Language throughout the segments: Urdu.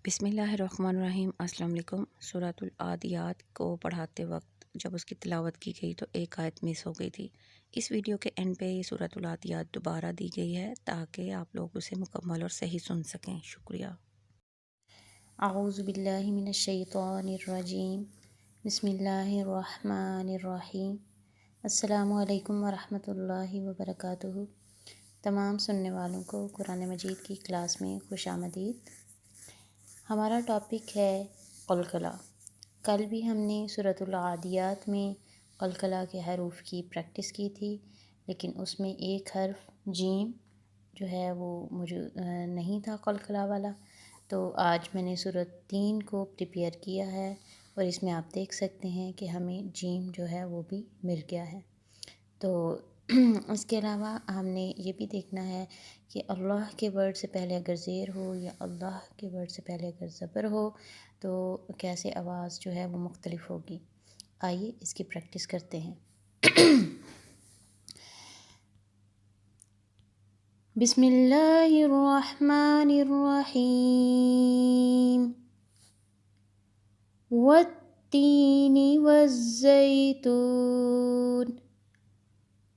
بسم اللہ الرحمن الرحیم۔ السلام علیکم۔ سورۃ العادیات کو پڑھاتے وقت جب اس کی تلاوت کی گئی تو ایک آیت مس ہو گئی تھی۔ اس ویڈیو کے اینڈ پہ یہ سورۃ العادیات دوبارہ دی گئی ہے تاکہ آپ لوگ اسے مکمل اور صحیح سن سکیں۔ شکریہ۔ اعوذ باللہ من الشیطان الرجیم، بسم اللہ الرحمن الرحیم۔ السلام علیکم ورحمۃ اللہ وبرکاتہ۔ تمام سننے والوں کو قرآن مجید کی کلاس میں خوش آمدید۔ ہمارا ٹاپک ہے قلقلہ۔ کل بھی ہم نے سورۃ العادیات میں قلقلہ کے حروف کی پریکٹس کی تھی، لیکن اس میں ایک حرف جیم جو ہے وہ موجود نہیں تھا قلقلہ والا، تو آج میں نے سورۃ 3 کو پریپیئر کیا ہے اور اس میں آپ دیکھ سکتے ہیں کہ ہمیں جیم جو ہے وہ بھی مل گیا ہے۔ تو اس کے علاوہ ہم نے یہ بھی دیکھنا ہے کہ اللہ کے ورڈ سے پہلے اگر زیر ہو یا اللہ کے ورڈ سے پہلے اگر زبر ہو تو کیسے آواز جو ہے وہ مختلف ہوگی۔ آئیے اس کی پریکٹس کرتے ہیں۔ بسم اللہ الرحمن الرحیم۔ والتین والزیتون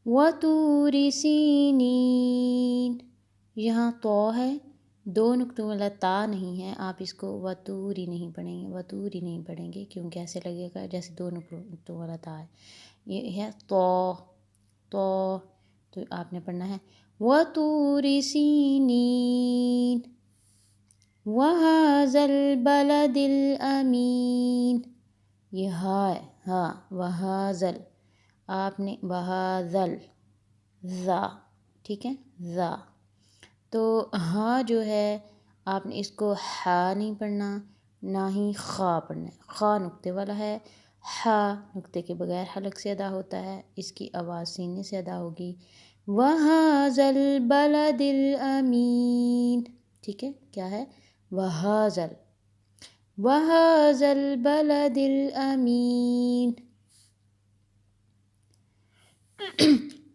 وطور سینین۔ یہاں تو ہے، 2 نقطوں والا تا نہیں ہے، آپ اس کو وطوری نہیں پڑھیں گے، وطوری نہیں پڑھیں گے کیونکہ ایسے لگے گا جیسے 2 نقطوں والا تا ہے۔ یہ ہے تو آپ نے پڑھنا ہے وطور سینین وہذا البلد الامین۔ یہ ہاں ہے، ہاں، وہذل، آپ نے وہذل، ذا، ٹھیک ہے، ذا۔ تو ہاں جو ہے آپ نے اس کو ہا نہیں پڑھنا، نہ ہی خا پڑھنا ہے۔ خا نقطے والا ہے، ہا نقطے کے بغیر حلق سے ادا ہوتا ہے، اس کی آواز سینے سے ادا ہوگی۔ وہذا البلد الامین، ٹھیک ہے، کیا ہے؟ وہذل، وہذا البلد الامین۔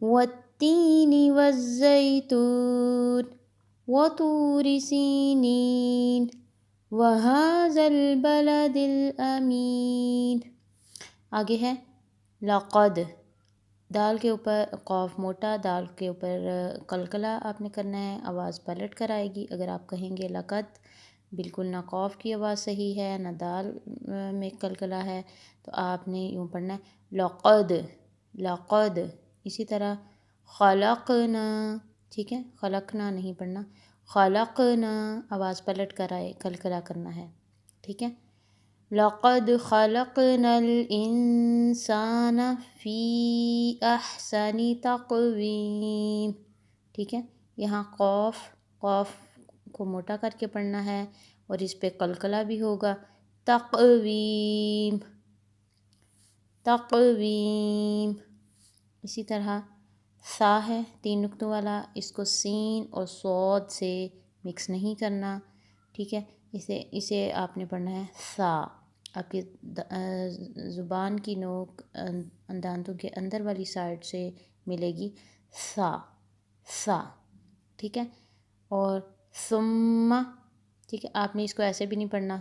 والتین والزیتون وطور سینین وہذا البلد الامین۔ آگے ہے لقد، دال کے اوپر قاف موٹا، دال کے اوپر قلقلہ آپ نے کرنا ہے، آواز پلٹ کر آئے گی۔ اگر آپ کہیں گے لقد، بالکل نہ قاف کی آواز صحیح ہے نہ دال میں قلقلہ ہے، تو آپ نے یوں پڑھنا ہے لقد، لقد۔ اسی طرح خلقنا، ٹھیک ہے، خلقنا نہیں پڑھنا، خلقنا، آواز پلٹ کر آئے، قلقلہ کرنا ہے، ٹھیک ہے۔ لقد خلقنا الانسان فی احسن تقویم، ٹھیک ہے۔ یہاں قاف کو موٹا کر کے پڑھنا ہے اور اس پہ قلقلہ بھی ہوگا، تقویم، تقویم۔ اسی طرح سا ہے 3 نقطوں والا، اس کو سین اور صاد سے مکس نہیں کرنا، ٹھیک ہے، اسے آپ نے پڑھنا ہے سا۔ آپ کی زبان کی نوک دانتوں کے اندر والی سائڈ سے ملے گی، سا، سا، ٹھیک ہے۔ اور ثم، ٹھیک ہے، آپ نے اس کو ایسے بھی نہیں پڑھنا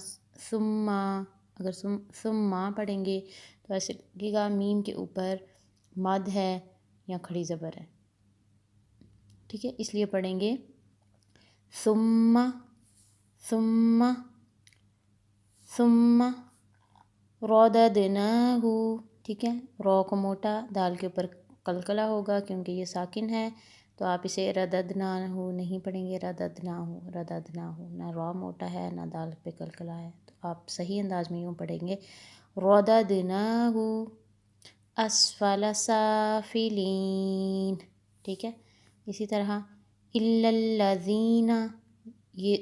ثم، اگر ثم پڑھیں گے تو ایسے لگے گا میم کے اوپر مد ہے یا کھڑی زبر ہے، ٹھیک ہے، اس لیے پڑھیں گے ثم، ثم، ثم رددناہ، ٹھیک ہے، رو کو موٹا، دال کے اوپر قلقلہ ہوگا کیونکہ یہ ساکن ہے، تو آپ اسے رددناہ نہیں پڑھیں گے، رددناہ، رددناہ، نہ رو موٹا ہے نہ دال پہ قلقلہ ہے، تو آپ صحیح انداز میں یوں پڑھیں گے رددناہ اسفل سافلین، ٹھیک ہے۔ اسی طرح الا الذین، یہ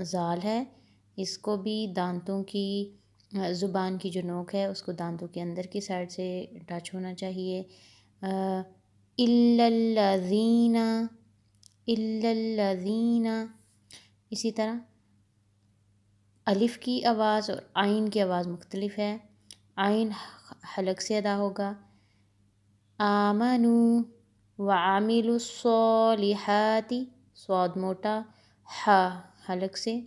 زال ہے، اس کو بھی دانتوں کی زبان کی جو نوک ہے اس کو دانتوں کے اندر کی سائڈ سے ٹچ ہونا چاہیے۔ الا الذین، الا الذین۔ اسی طرح الف کی آواز اور عین کی آواز مختلف ہے، عین حلق سے ادا ہوگا، آمنوا وعملوا الصالحات، صاد موٹا، حلق سے،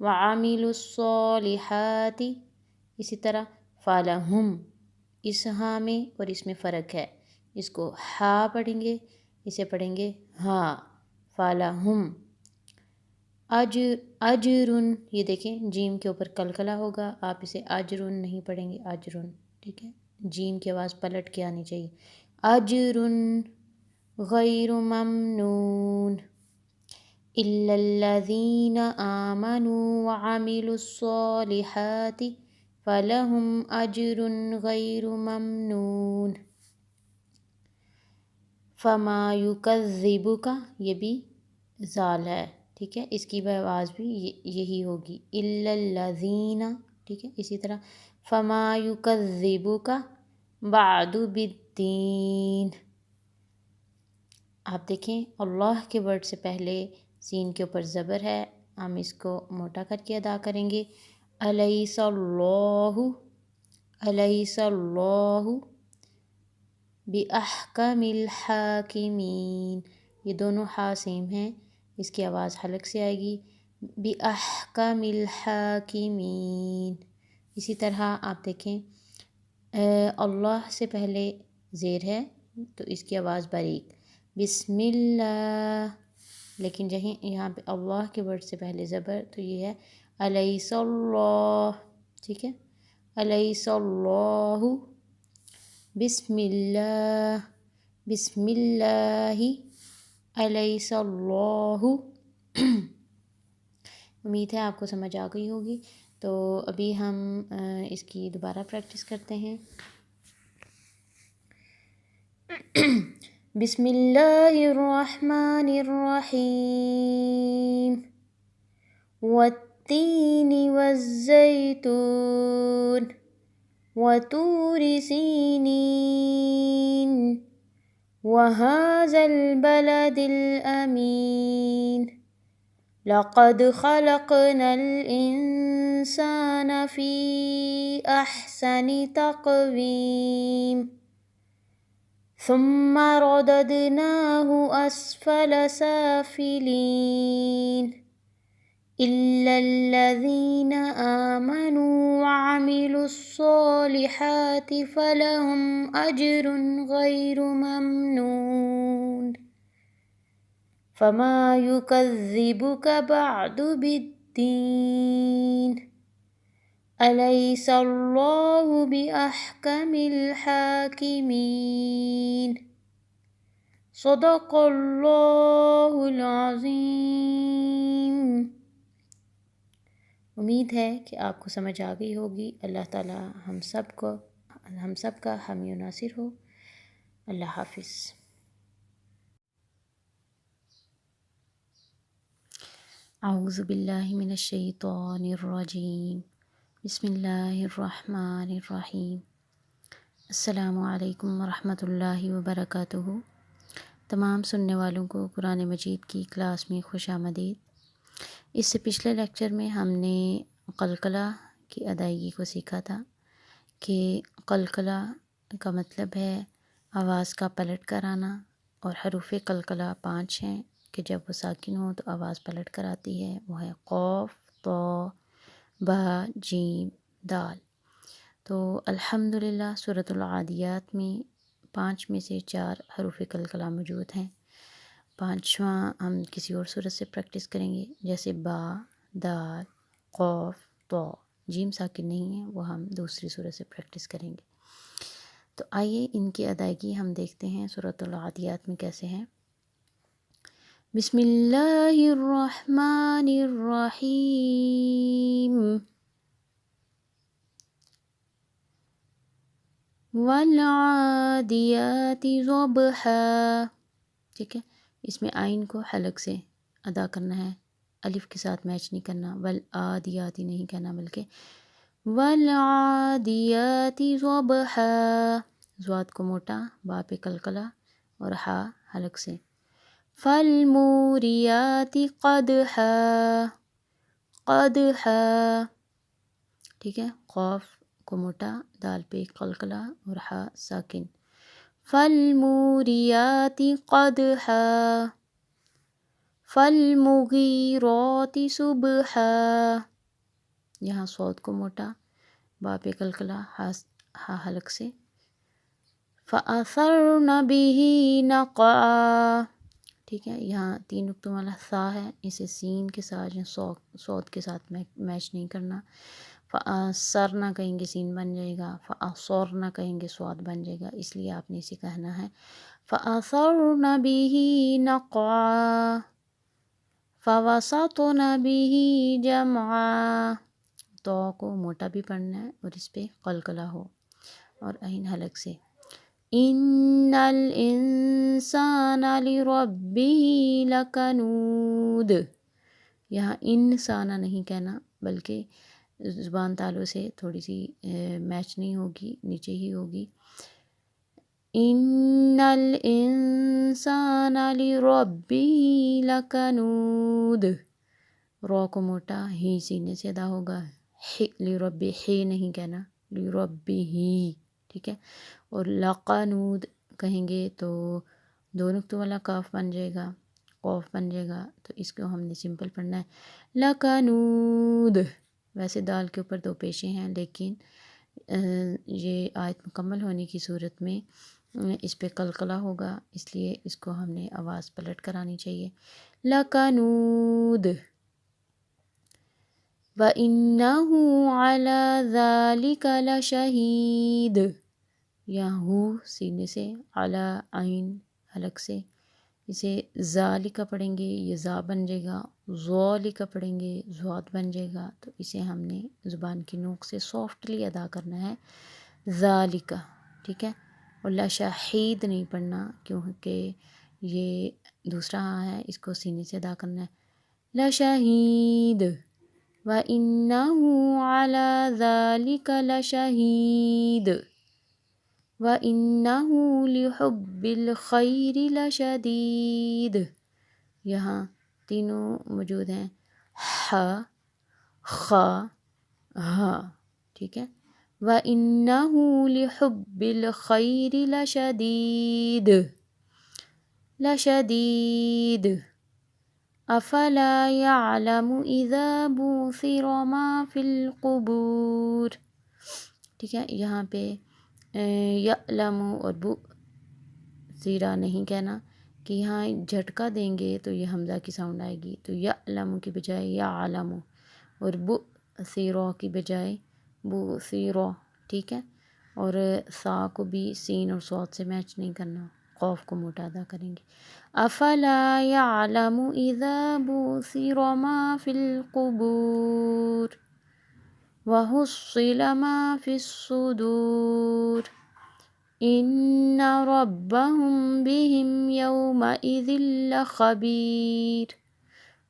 وعملوا الصالحات، اسی طرح فلہم، اس ہاں میں اور اس میں فرق ہے، اس کو ہا پڑھیں گے، اسے پڑھیں گے ہا، فلہم اجرن، یہ دیکھیں جیم کے اوپر کلکلا ہوگا، آپ اسے اجرن نہیں پڑھیں گے، اجرن، ٹھیک ہے، جیم کی آواز پلٹ کے آنی چاہیے، اجرن غیر ممنون الا الذین آمنوا وعملوا الصالحات فلہم اجر غیر ممنون فما یکذبک، یہ بھی زال ہے، ٹھیک ہے، اس کی بھی آواز بھی یہی ہوگی، الا الذین، ٹھیک ہے، اسی طرح فما یکذبک بعد بالدین، آپ دیکھیں اللہ کے ورڈ سے پہلے سین کے اوپر زبر ہے، ہم اس کو موٹا کر کے ادا کریں گے، الیس اللہ، الیس اللہ بأحکم الحاکمین، یہ دونوں ہا سیم ہیں، اس کی آواز حلق سے آئے گی، بأحکم الحاکمین، اسی طرح آپ دیکھیں اللہ سے پہلے زیر ہے تو اس کی آواز باریک، بسم اللہ، لیکن جہیں یہاں پہ اللہ کے ورڈ سے پہلے زبر تو یہ ہے الیس اللہ، ٹھیک ہے، الیس اللہ بسم اللہ، بسم اللہ الیس اللہ، امید ہے آپ کو سمجھ آ گئی ہوگی، تو ابھی ہم اس کی دوبارہ پریکٹس کرتے ہیں، بسم اللہ الرحمن الرحیم والتین والزیتون وطور سینین وهذا البلد الأمین لقد خلقنا الإنسان في أحسن تقویم ثم رددناه أسفل سافلين إلا الذين آمنوا وعملوا الصالحات فلهم أجر غير ممنون فما يكذبك بعد بالدين أليس الله بأحكم الحاكمين صدق اللہ العظیم۔ امید ہے کہ آپ کو سمجھ آ گئی ہوگی، اللہ تعالی ہم سب کا حامی و ناصر ہو، اللہ حافظ۔ اعوذ باللہ من الشیطان الرجیم، بسم اللہ الرحمن الرحیم، السلام علیکم ورحمۃ اللہ وبرکاتہ۔ تمام سننے والوں کو قرآن مجید کی کلاس میں خوش آمدید۔ اس سے پچھلے لیکچر میں ہم نے قلقلہ کی ادائیگی کو سیکھا تھا کہ قلقلہ کا مطلب ہے آواز کا پلٹ کر آنا، اور حروف قلقلہ 5 ہیں کہ جب وہ ساکن ہوں تو آواز پلٹ کر آتی ہے، وہ ہے قاف، طا، با، جیم، دال۔ تو الحمدللہ سورۃ العادیات میں 5 میں سے 4 حروف قلقلہ موجود ہیں، 5واں ہم کسی اور صورت سے پریکٹس کریں گے، جیسے با، دال، قاف، طا، جیم ساکن نہیں ہے، وہ ہم دوسری صورت سے پریکٹس کریں گے۔ تو آئیے ان کی ادائیگی ہم دیکھتے ہیں سورۃ العادیات میں کیسے ہیں۔ بسم اللہ الرحمن الرحیم والعادیات ضبحا، ٹھیک ہے، اس میں آئین کو حلق سے ادا کرنا ہے، الف کے ساتھ میچ نہیں کرنا، والعادیات نہیں کہنا بلکہ والعادیات ضبحا، ضاد کو موٹا، با پہ قلقلہ اور ہا حلق سے، فالموریات قدحا، قدحا، ٹھیک ہے، قاف کو موٹا، دال پہ قلقلہ اور ہا ساکن، فالموریات قدحا، فالمغیرات صبحا، یہاں صوت کو موٹا، با پہ قلقلہ، ہا حلق سے. فَأَثَرْنَ بِهِ نَقْعًا. ٹھیک ہے، یہاں 3 نقطوں والا ثا ہے، اسے سین کے ساتھ یا صوت کے ساتھ میچ نہیں کرنا. فَأَثَرْنَ کہیں گے سین بن جائے گا، فَأَثَرْنَ کہیں گے صوت بن جائے گا، اس لیے آپ نے اسے کہنا ہے فَأَثَرْنَ بِهِ نَقْعًا فَوَسَطْنَ بِهِ جَمْعًا. تو کو موٹا بھی پڑھنا ہے اور اس پہ قلقلہ ہو اور عین حلق سے. ان الانسان لربه لکنود. یہاں انسانہ نہیں کہنا، بلکہ زبان تالوں سے تھوڑی سی میچ نہیں ہوگی، نیچے ہی ہوگی. ان الانسان لربه لکنود. رو کو موٹا، ہی سینے سے ادا ہوگا. لربه نہیں کہنا، لربه. ٹھیک ہے، اور لقنود کہیں گے تو 2 نقطوں والا کاف بن جائے گا، قوف بن جائے گا، تو اس کو ہم نے سمپل پڑھنا ہے لقنود. ویسے دال کے اوپر 2 پیشیں ہیں، لیکن یہ آیت مکمل ہونے کی صورت میں اس پہ قلقلہ ہوگا، اس لیے اس کو ہم نے آواز پلٹ کر آنی چاہیے لقنود. وَإِنَّهُ عَلَى ذَلِكَ لَشَهِيدٌ. یہاں ہو سینے سے، علی عین حلق سے، اسے ذالکا پڑھیں گے یہ زا بن جائے گا، ذالکا پڑھیں گے ذات بن جائے گا، تو اسے ہم نے زبان کی نوک سے سافٹلی ادا کرنا ہے ذالکا. ٹھیک ہے، اور لشہید نہیں پڑھنا کیونکہ یہ دوسرا ہاں ہے، اس کو سینے سے ادا کرنا ہے لشہید. وَإِنَّهُ عَلَى ذَلِكَ لَشَهِيدٌ وَإِنَّهُ لِحُبِّ الْخَيْرِ لَشَدِيدٌ. یہاں تینوں موجود ہیں، ح، خ، ہ. ٹھیک ہے، وَإِنَّهُ لِحُبِّ الْخَيْرِ لَشَدِيدٌ. لَشَدِيدٌ. افلا يعلم اذا بعثر ما في القبور. ٹھیک ہے، یہاں پہ یعلم اور بو زیرہ نہیں کہنا، کہ یہاں جھٹکا دیں گے تو یہ حمزہ کی ساؤنڈ آئے گی، تو یعلم کی بجائے یعلم، اور بعثر کی بجائے بعثر. ٹھیک ہے، اور سا کو بھی سین اور صوت سے میچ نہیں کرنا، قوف کو موٹا ادا کریں گے. افلا يعلم اذا بعثر ما في القبور وحصل ما في الصدور ان ربهم بهم يومئذ لخبير.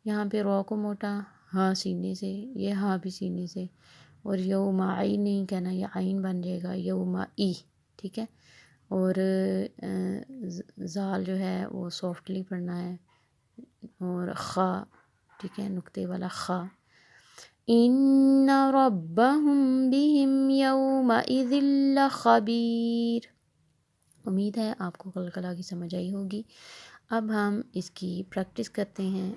یہاں پہ رو کو موٹا، ہاں سینے سے، یہ ہاں بھی سینے سے، اور یومئی نہیں کہنا، یہ عین بن جائے گا یومئی. ٹھیک ہے، اور زال جو ہے وہ سافٹلی پڑھنا ہے، اور خا، ٹھیک ہے، نقطے والا خا. ان ربهم بهم یومئذ لخبیر. امید ہے آپ کو قلقلہ کی سمجھ آئی ہوگی. اب ہم اس کی پریکٹس کرتے ہیں،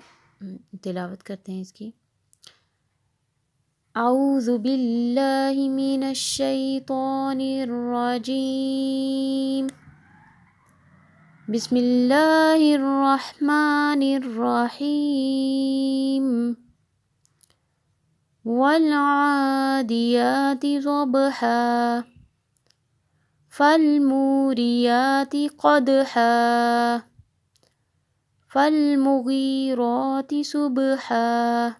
تلاوت کرتے ہیں اس کی. اعوذ باللہ من الشیطان الرجیم. بسم اللہ الرحمن الرحیم. والعادیات ضبحا فالموریات قدحا فالمغیرات صبحا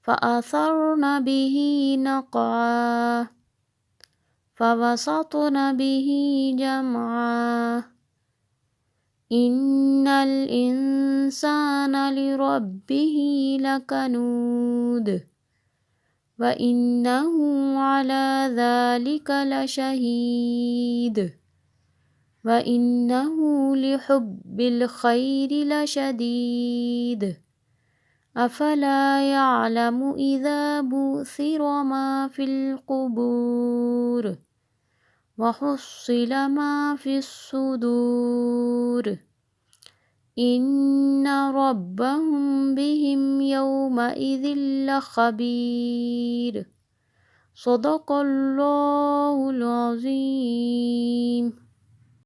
فأثرن به نقعا فوسطن به جمعا ان الانسان لربه لکنود وإنه على ذلك لشهيد وإنه لحب الخير لشديد افلا يعلم اذا بعثر ما في القبور وحصل ما في الصدور إن ربهم بهم يومئذ لخبير صدق الله العظيم.